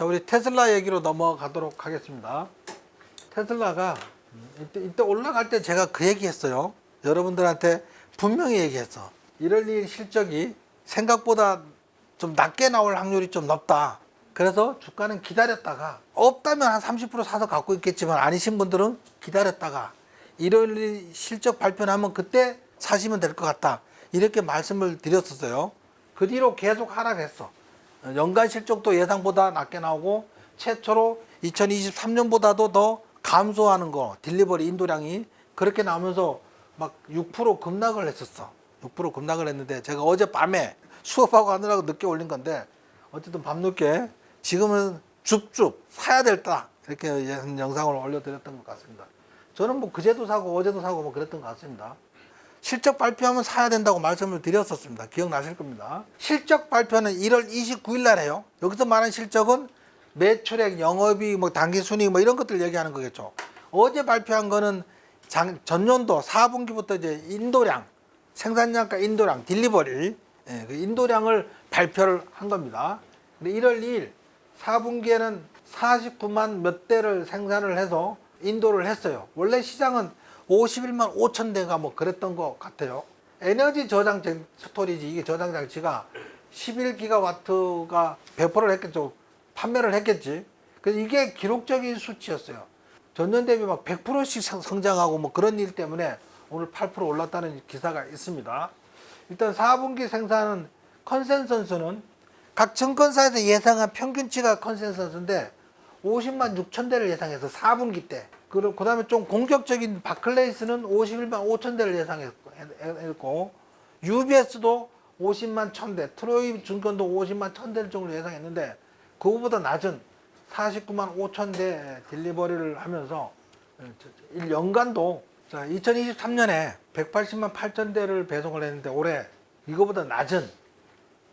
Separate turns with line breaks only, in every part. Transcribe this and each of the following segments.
자, 우리 테슬라 얘기로 넘어가도록 하겠습니다. 테슬라가 이때 올라갈 때 제가 그 얘기했어요. 여러분들한테 분명히 얘기했어. 1월 2일 실적이 생각보다 좀 낮게 나올 확률이 좀 높다. 그래서 주가는 기다렸다가 없다면 한 30% 사서 갖고 있겠지만 아니신 분들은 기다렸다가 1월 2일 실적 발표하면 그때 사시면 될 것 같다. 이렇게 말씀을 드렸었어요. 그 뒤로 계속 하락했어. 연간 실적도 예상보다 낮게 나오고 최초로 2023년보다도 더 감소하는 거, 딜리버리 인도량이 그렇게 나오면서 막 6% 급락을 했었어. 6% 급락을 했는데 제가 어젯밤에 수업하고 하느라고 늦게 올린 건데 어쨌든 밤늦게 지금은 줍줍 사야 될다 이렇게 영상을 올려드렸던 것 같습니다. 저는 뭐 그제도 사고 어제도 사고 뭐 그랬던 것 같습니다. 실적 발표하면 사야 된다고 말씀을 드렸었습니다. 기억나실 겁니다. 실적 발표는 1월 29일 날 해요. 여기서 말하는 실적은 매출액, 영업이익, 뭐 당기순이익 뭐 이런 것들 얘기하는 거겠죠. 어제 발표한 거는 전년도 4분기부터 이제 인도량, 생산량과 인도량, 딜리버리, 그 인도량을 발표를 한 겁니다. 근데 1월 2일 4분기에는 49만 몇 대를 생산을 해서 인도를 했어요. 원래 시장은 51만 5천 대가 뭐 그랬던 것 같아요. 에너지 저장 스토리지, 이게 저장 장치가 11기가와트가 배포를 했겠죠. 판매를 했겠지. 그래서 이게 기록적인 수치였어요. 전년 대비 막 100%씩 성장하고 뭐 그런 일 때문에 오늘 8% 올랐다는 기사가 있습니다. 일단 4분기 생산은 컨센서스는 각 증권사에서 예상한 평균치가 컨센서스인데 50만 6천 대를 예상해서 4분기 때. 그 다음에 좀 공격적인 바클레이스는 51만 5천 대를 예상했고, UBS도 50만 1천 대, 트로이 증권도 50만 1천 대 정도 예상했는데, 그거보다 낮은 49만 5천 대 딜리버리를 하면서, 연간도, 2023년에 180만 8천 대를 배송을 했는데, 올해 이거보다 낮은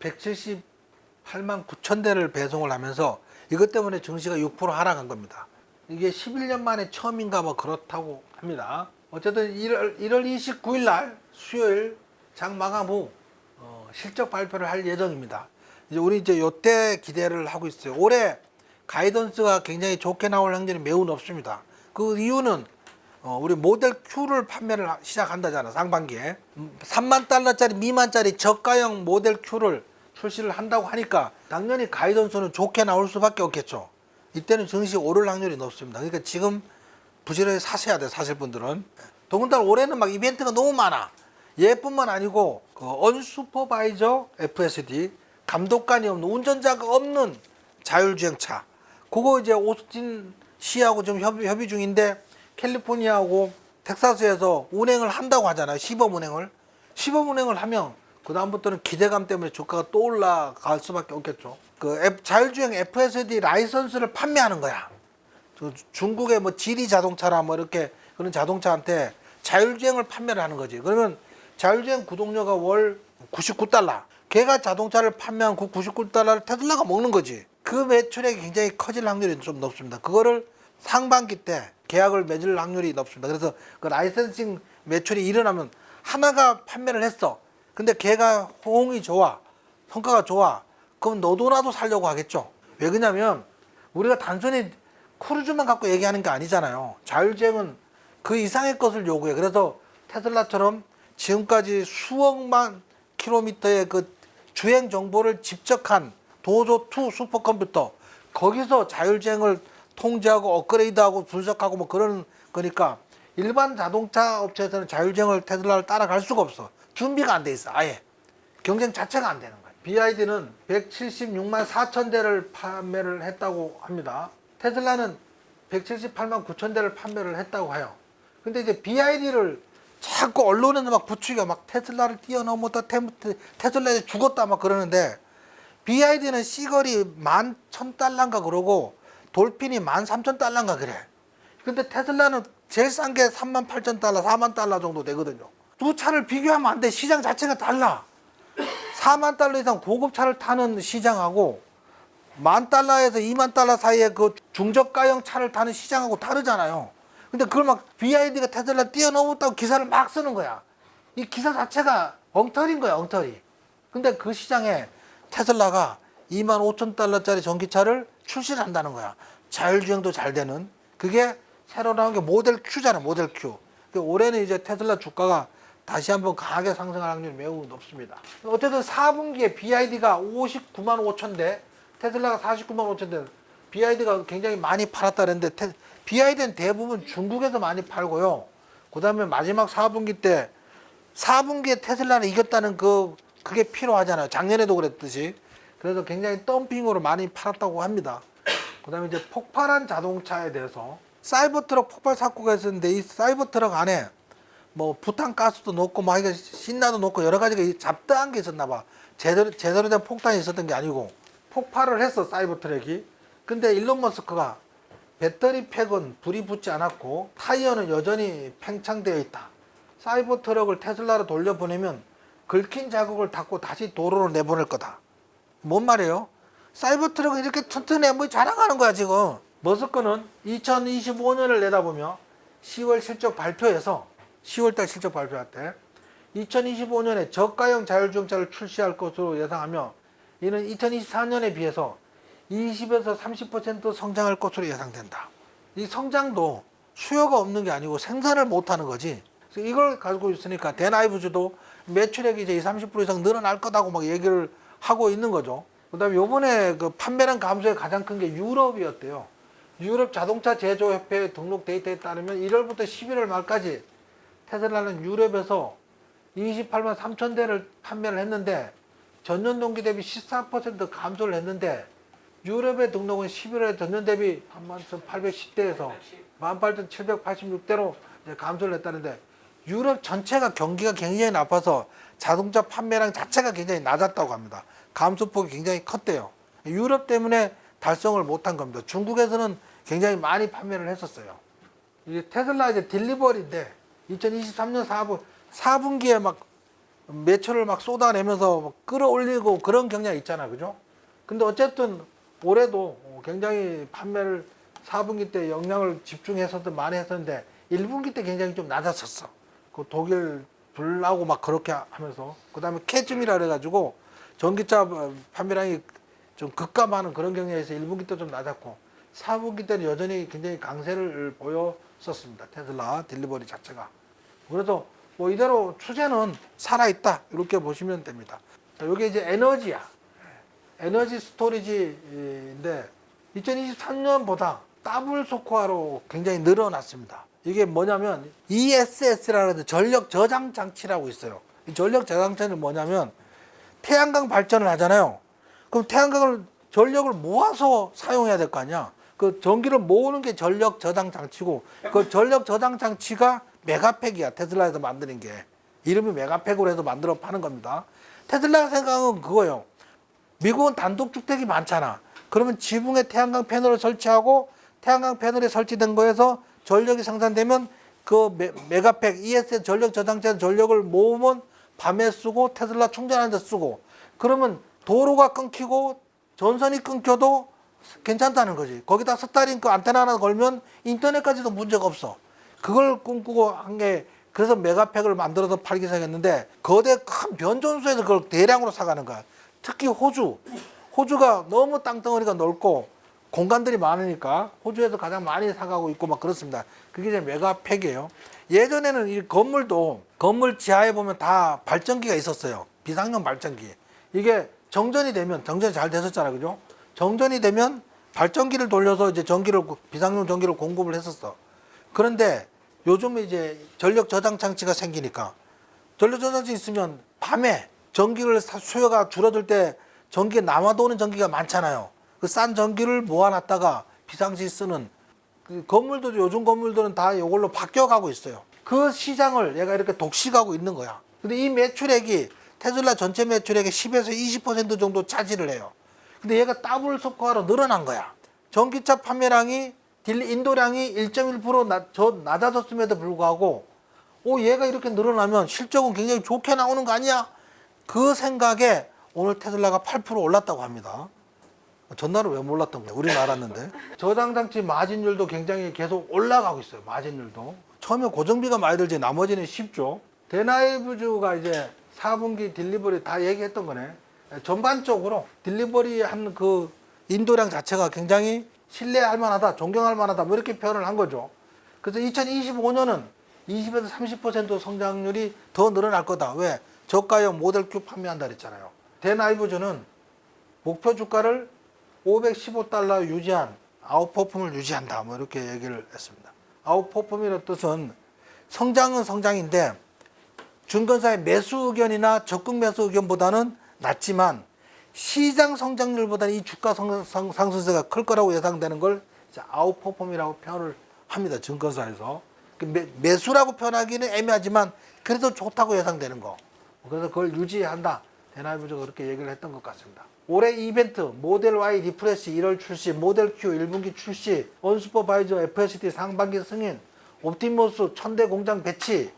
178만 9천 대를 배송을 하면서, 이것 때문에 증시가 6% 하락한 겁니다. 이게 11년 만에 처음인가 뭐 그렇다고 합니다. 어쨌든 1월 29일 날 수요일 장 마감 후 실적 발표를 할 예정입니다. 이제 우리 이제 요때 기대를 하고 있어요. 올해 가이던스가 굉장히 좋게 나올 확률이 매우 높습니다. 그 이유는 우리 모델 Q를 판매를 시작한다잖아. 상반기에 3만 달러짜리 미만짜리 저가형 모델 Q를 출시를 한다고 하니까 당연히 가이던스는 좋게 나올 수밖에 없겠죠. 이때는 증시 오를 확률이 높습니다. 그러니까 지금 부지런히 사셔야 돼, 사실 분들은. 더군다나 올해는 막 이벤트가 너무 많아. 얘뿐만 아니고 그 언슈퍼바이저 FSD, 감독관이 없는, 운전자가 없는 자율주행차. 그거 이제 오스틴 시하고 좀 협의 중인데 캘리포니아하고 텍사스에서 운행을 한다고 하잖아요. 시범 운행을. 시범 운행을 하면 그 다음부터는 기대감 때문에 주가가 또 올라갈 수밖에 없겠죠. 그 자율주행 FSD 라이선스를 판매하는 거야. 중국의 뭐 지리 자동차나 뭐 이렇게 그런 자동차한테 자율주행을 판매를 하는 거지. 그러면 자율주행 구독료가 월 99달러. 걔가 자동차를 판매한 그 99달러를 테슬라가 먹는 거지. 그 매출액이 굉장히 커질 확률이 좀 높습니다. 그거를 상반기 때 계약을 맺을 확률이 높습니다. 그래서 그 라이선싱 매출이 일어나면 하나가 판매를 했어. 근데 걔가 호응이 좋아. 성과가 좋아. 그럼 너도나도 살려고 하겠죠. 왜 그러냐면 우리가 단순히 크루즈만 갖고 얘기하는 게 아니잖아요. 자율주행은 그 이상의 것을 요구해. 그래서 테슬라처럼 지금까지 수억만 킬로미터의 그 주행 정보를 집적한 도조2 슈퍼컴퓨터, 거기서 자율주행을 통제하고 업그레이드하고 분석하고 뭐 그런 거니까 일반 자동차 업체에서는 자율주행을 테슬라를 따라갈 수가 없어. 준비가 안 돼 있어. 아예 경쟁 자체가 안 되는 거야. BYD는 176만 4천 대를 판매를 했다고 합니다. 테슬라는 178만 9천 대를 판매를 했다고 해요. 근데 이제 BYD를 자꾸 언론에서 막 부추겨 막 테슬라를 뛰어넘었다, 테슬라에 죽었다 막 그러는데, BYD는 C거리 11,000달러인가 그러고 돌핀이 13,000달러인가 그래. 근데 테슬라는 제일 싼 게 38,000달러, 4만 달러 정도 되거든요. 두 차를 비교하면 안 돼. 시장 자체가 달라. 4만 달러 이상 고급 차를 타는 시장하고 10,000달러에서 20,000달러 사이에 그 중저가형 차를 타는 시장하고 다르잖아요. 근데 그걸 막 BYD가 테슬라 뛰어넘었다고 기사를 막 쓰는 거야. 이 기사 자체가 엉터리인 거야, 엉터리. 근데 그 시장에 테슬라가 $25,000짜리 전기차를 출시를 한다는 거야. 자율주행도 잘 되는. 그게 새로 나온 게 모델 Q잖아, 모델 Q. 올해는 이제 테슬라 주가가 다시 한번 강하게 상승할 확률이 매우 높습니다. 어쨌든 4분기에 BYD가 59만 5천 대, 테슬라가 49만 5천 대, BYD가 굉장히 많이 팔았다는데 BYD는 대부분 중국에서 많이 팔고요. 그 다음에 마지막 4분기 때 4분기에 테슬라는 이겼다는 그게 필요하잖아요. 작년에도 그랬듯이. 그래서 굉장히 덤핑으로 많이 팔았다고 합니다. 그 다음에 이제 폭발한 자동차에 대해서 사이버트럭 폭발 사고가 있었는데 이 사이버트럭 안에 뭐 부탄가스도 넣고 막 이게 신나도 넣고 여러 가지가 잡다한 게 있었나 봐. 제대로 된 폭탄이 있었던 게 아니고 폭발을 했어, 사이버트럭이. 근데 일론 머스크가 배터리 팩은 불이 붙지 않았고 타이어는 여전히 팽창되어 있다. 사이버트럭을 테슬라로 돌려보내면 긁힌 자국을 닦고 다시 도로로 내보낼 거다. 뭔 말이에요? 사이버트럭은 이렇게 튼튼해 뭐 자랑하는 거야 지금. 머스크는 2025년을 내다보며 10월 실적 발표에서 10월달 실적 발표할 때 2025년에 저가형 자율주행차를 출시할 것으로 예상하며 이는 2024년에 비해서 20에서 30% 성장할 것으로 예상된다. 이 성장도 수요가 없는 게 아니고 생산을 못하는 거지. 그래서 이걸 가지고 있으니까 대나이브즈도 매출액이 이제 20-30% 이상 늘어날 거다고 막 얘기를 하고 있는 거죠. 그다음에 요번에 그 판매량 감소의 가장 큰 게 유럽이었대요. 유럽 자동차 제조협회 등록 데이터에 따르면 1월부터 11월 말까지 테슬라는 유럽에서 28만 3천 대를 판매를 했는데 전년 동기 대비 14% 감소를 했는데 유럽의 등록은 11월에 전년 대비 3810대에서 18,786대로 감소를 했다는데 유럽 전체가 경기가 굉장히 나빠서 자동차 판매량 자체가 굉장히 낮았다고 합니다. 감소폭이 굉장히 컸대요. 유럽 때문에 달성을 못한 겁니다. 중국에서는 굉장히 많이 판매를 했었어요. 이게 테슬라 이제 딜리버리인데 2023년 4분기에 막 매출을 막 쏟아내면서 막 끌어올리고 그런 경향이 있잖아, 그죠? 근데 어쨌든 올해도 굉장히 판매를 4분기 때 영향을 집중해서도 많이 했었는데 1분기 때 굉장히 좀 낮았었어. 그 독일 불나고 막 그렇게 하면서 그 다음에 캐즘이라 그래가지고 전기차 판매량이 좀 급감하는 그런 경향에서 1분기 때 좀 낮았고 4분기 때는 여전히 굉장히 강세를 보였었습니다. 테슬라 딜리버리 자체가. 그래서 뭐 이대로 추세는 살아있다 이렇게 보시면 됩니다. 이게 이제 에너지야. 에너지 스토리지인데 2023년보다 더블 소코아로 굉장히 늘어났습니다. 이게 뭐냐면 ESS라는 전력 저장 장치라고 있어요. 이 전력 저장 장치는 뭐냐면 태양광 발전을 하잖아요. 그럼 태양광을 전력을 모아서 사용해야 될 거 아니야. 그 전기를 모으는 게 전력 저장 장치고 그 전력 저장 장치가 메가팩이야. 테슬라에서 만드는 게. 이름이 메가팩으로 해서 만들어 파는 겁니다. 테슬라가 생각은 그거예요. 미국은 단독주택이 많잖아. 그러면 지붕에 태양광 패널을 설치하고 태양광 패널에 설치된 거에서 전력이 생산되면 그 메가팩 ESS 전력 저장치에서 전력을 모으면 밤에 쓰고 테슬라 충전하는 데 쓰고 그러면 도로가 끊기고 전선이 끊겨도 괜찮다는 거지. 거기다 스타링크 안테나 하나 걸면 인터넷까지도 문제가 없어. 그걸 꿈꾸고 한 게 그래서 메가팩을 만들어서 팔기 시작했는데 거대 큰 변전소에서 그걸 대량으로 사가는 거야. 특히 호주가 너무 땅덩어리가 넓고 공간들이 많으니까 호주에서 가장 많이 사가고 있고 막 그렇습니다. 그게 이제 메가팩이에요. 예전에는 이 건물도 건물 지하에 보면 다 발전기가 있었어요. 비상용 발전기. 이게 정전이 잘 됐었잖아, 그죠? 정전이 되면 발전기를 돌려서 이제 비상용 전기를 공급을 했었어. 그런데 요즘에 이제 전력 저장 장치가 생기니까 전력 저장치 있으면 밤에 전기를 수요가 줄어들 때 전기가 남아도는 전기가 많잖아요. 그 싼 전기를 모아놨다가 비상시 쓰는 그 건물도 요즘 건물들은 다 이걸로 바뀌어가고 있어요. 그 시장을 얘가 이렇게 독식하고 있는 거야. 근데 이 매출액이 테슬라 전체 매출액의 10에서 20% 정도 차지를 해요. 근데 얘가 더블 소코아로 늘어난 거야. 전기차 판매량이 인도량이 1.1% 낮아졌음에도 불구하고 얘가 이렇게 늘어나면 실적은 굉장히 좋게 나오는 거 아니야? 그 생각에 오늘 테슬라가 8% 올랐다고 합니다. 전날은 왜 몰랐던 거야? 우리는 알았는데. 저장장치 마진율도 굉장히 계속 올라가고 있어요. 마진율도. 처음에 고정비가 많이 들지 나머지는 쉽죠. 대나이브즈가 이제 4분기 딜리버리 다 얘기했던 거네. 전반적으로 딜리버리 한 그 인도량 자체가 굉장히 신뢰할 만하다, 존경할 만하다, 뭐 이렇게 표현을 한 거죠. 그래서 2025년은 20에서 30% 성장률이 더 늘어날 거다. 왜? 저가형 모델 Q 판매한다 그랬잖아요. 대나이브즈는 목표 주가를 515달러 유지한 아웃퍼폼을 유지한다. 뭐 이렇게 얘기를 했습니다. 아웃퍼폼이라는 뜻은 성장은 성장인데 증권사의 매수 의견이나 적극 매수 의견보다는 낮지만 시장 성장률보다는 이 주가 상승세가 클 거라고 예상되는 걸 아웃퍼폼이라고 표현을 합니다. 증권사에서. 매수라고 표현하기는 애매하지만 그래도 좋다고 예상되는 거. 그래서 그걸 유지한다. 대나이브즈가 그렇게 얘기를 했던 것 같습니다. 올해 이벤트 모델 Y 리프레시 1월 출시, 모델 Q 1분기 출시, 언슈퍼바이저 FSD 상반기 승인, 옵티머스 1000대 공장 배치,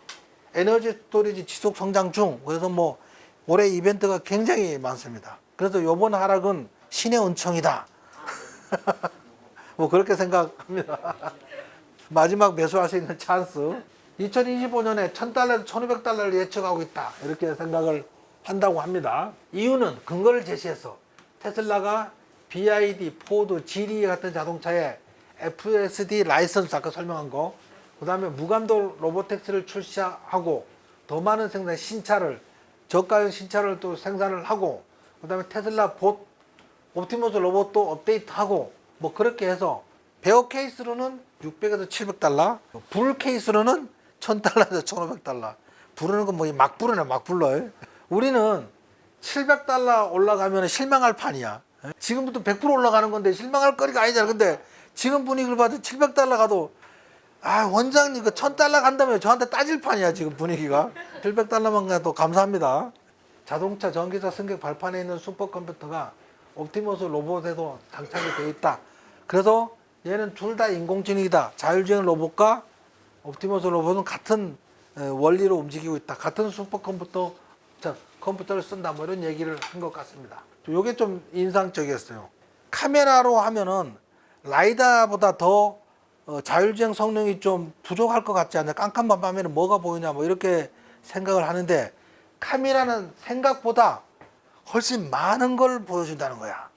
에너지 스토리지 지속 성장 중. 그래서 뭐 올해 이벤트가 굉장히 많습니다. 그래서 이번 하락은 신의 은총이다. 뭐 그렇게 생각합니다. 마지막 매수할 수 있는 찬스. 2025년에 1000달러에서 1200달러를 예측하고 있다. 이렇게 생각을 한다고 합니다. 이유는 근거를 제시해서 테슬라가 BYD, 포드, GD 같은 자동차에 FSD 라이선스 아까 설명한 거, 그 다음에 무감도 로보택시를 출시하고 더 많은 생산 신차를 저가형 신차를 또 생산을 하고, 그 다음에 테슬라 봇 옵티머스 로봇도 업데이트하고, 뭐 그렇게 해서 베어 케이스로는 600에서 700달러, 불 케이스로는 1000달러에서 1500달러. 부르는 건 뭐 막 부르네, 막 불러. 우리는 700달러 올라가면 실망할 판이야. 지금부터 100% 올라가는 건데 실망할 거리가 아니잖아. 근데 지금 분위기를 봐도 700달러 가도 원장님 그 1000달러 간다면 저한테 따질 판이야. 지금 분위기가 700달러만 가도 감사합니다. 자동차 전기차 승객 발판에 있는 슈퍼컴퓨터가 옵티머스 로봇에도 장착이 되어 있다. 그래서 얘는 둘 다 인공지능이다. 자율주행 로봇과 옵티머스 로봇은 같은 원리로 움직이고 있다. 같은 컴퓨터를 쓴다. 뭐 이런 얘기를 한 것 같습니다. 이게 좀 인상적이었어요. 카메라로 하면은 라이다보다 더 자율주행 성능이 좀 부족할 것 같지 않냐. 깜깜한 밤에는 뭐가 보이냐. 뭐 이렇게 생각을 하는데 카메라는 생각보다 훨씬 많은 걸 보여준다는 거야.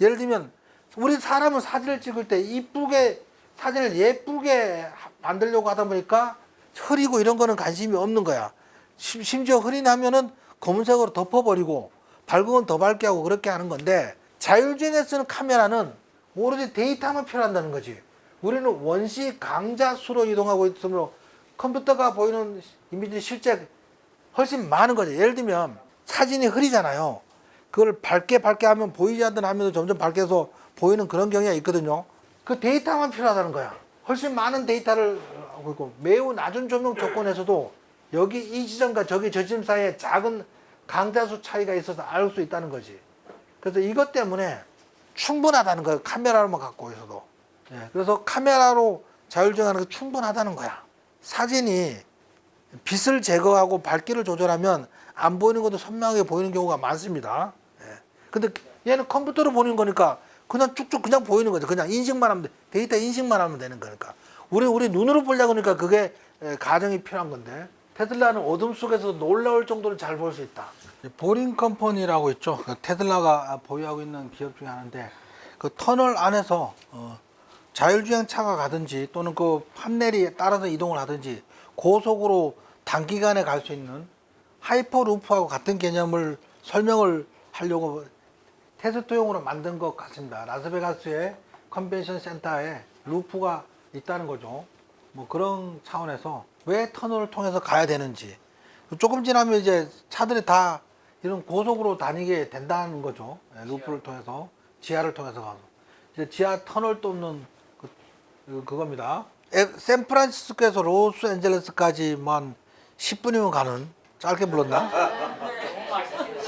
예를 들면 우리 사람은 사진을 찍을 때 이쁘게 사진을 예쁘게 만들려고 하다 보니까 흐리고 이런 거는 관심이 없는 거야. 심지어 흐리나면은 검은색으로 덮어버리고 밝은 건 더 밝게 하고 그렇게 하는 건데, 자율주행에 쓰는 카메라는 오로지 데이터만 필요한다는 거지. 우리는 원시 강자수로 이동하고 있으므로 컴퓨터가 보이는 이미지 실제 훨씬 많은 거죠. 예를 들면 사진이 흐리잖아요. 그걸 밝게 하면 보이지 않던 화면도 점점 밝게 해서 보이는 그런 경향이 있거든요. 그 데이터만 필요하다는 거야. 훨씬 많은 데이터를 하고 있고, 매우 낮은 조명 조건에서도 여기 이 지점과 저기 저 지점 사이에 작은 강자수 차이가 있어서 알 수 있다는 거지. 그래서 이것 때문에 충분하다는 거예요. 카메라로만 갖고 있어도. 그래서 카메라로 자율주행하는 게 충분하다는 거야. 사진이 빛을 제거하고 밝기를 조절하면 안 보이는 것도 선명하게 보이는 경우가 많습니다. 근데 얘는 컴퓨터로 보는 거니까 그냥 쭉쭉 그냥 보이는 거죠. 그냥 인식만 하면 돼. 데이터 인식만 하면 되는 거니까. 우리 눈으로 보려고 하니까 그게 가정이 필요한 건데, 테슬라는 어둠 속에서 놀라울 정도로 잘 볼 수 있다. 보링 컴퍼니라고 있죠. 테슬라가 보유하고 있는 기업 중에 하나인데, 그 터널 안에서 자율주행 차가 가든지 또는 그 판넬이 따라서 이동을 하든지 고속으로 단기간에 갈 수 있는 하이퍼루프하고 같은 개념을 설명을 하려고 테스트용으로 만든 것 같습니다. 라스베가스의 컨벤션 센터에 루프가 있다는 거죠. 뭐 그런 차원에서 왜 터널을 통해서 가야 되는지, 조금 지나면 이제 차들이 다 이런 고속으로 다니게 된다는 거죠. 루프를 통해서, 지하를 통해서 가서. 이제 지하 터널도 없는 그겁니다. 샌프란시스코에서 로스앤젤레스까지만 10분이면 가는, 짧게 불렀나?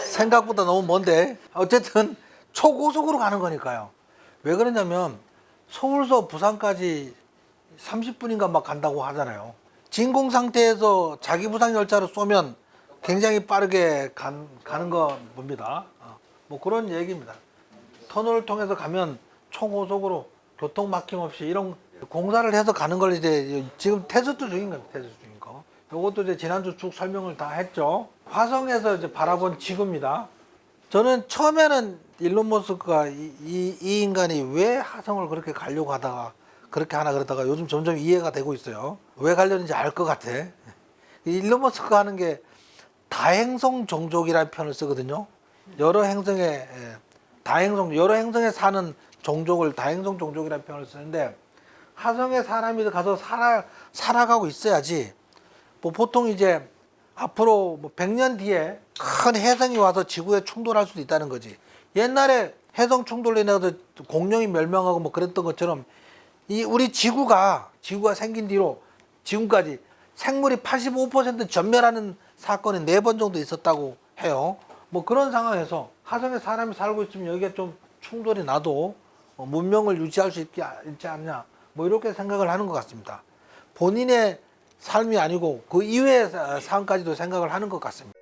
생각보다 너무 먼데, 어쨌든 초고속으로 가는 거니까요. 왜 그러냐면 서울서 부산까지 30분인가 막 간다고 하잖아요. 진공 상태에서 자기 부상 열차로 쏘면 굉장히 빠르게 가는 겁니다. 뭐 그런 얘기입니다. 터널을 통해서 가면 초고속으로 교통 막힘 없이 이런 공사를 해서 가는 걸 이제 지금 테스트 중인 겁니다. 테스트 중인 거. 이것도 이제 지난주 쭉 설명을 다 했죠. 화성에서 이제 바라본 지구입니다. 저는 처음에는 일론 머스크가 이 인간이 왜 화성을 그렇게 가려고 하다가 그렇게 하나 그러다가 요즘 점점 이해가 되고 있어요. 왜 가려는지 알 것 같아. 이 일론 머스크가 하는 게 다행성 종족이라는 표현을 쓰거든요. 여러 행성에 여러 행성에 사는 종족을 다행성 종족이라는 표현을 쓰는데 화성에 사람이 가서 살아가고 있어야지. 뭐 보통 이제 앞으로 뭐 100년 뒤에 큰 해성이 와서 지구에 충돌할 수도 있다는 거지. 옛날에 해성 충돌로 인해서 공룡이 멸망하고 뭐 그랬던 것처럼 이 우리 지구가 생긴 뒤로 지금까지 생물이 85% 전멸하는 사건이 4번 정도 있었다고 해요. 뭐 그런 상황에서 화성에 사람이 살고 있으면 여기에 좀 충돌이 나도 문명을 유지할 수 있지 않냐. 뭐 이렇게 생각을 하는 것 같습니다. 본인의 삶이 아니고 그 이외의 삶까지도 생각을 하는 것 같습니다.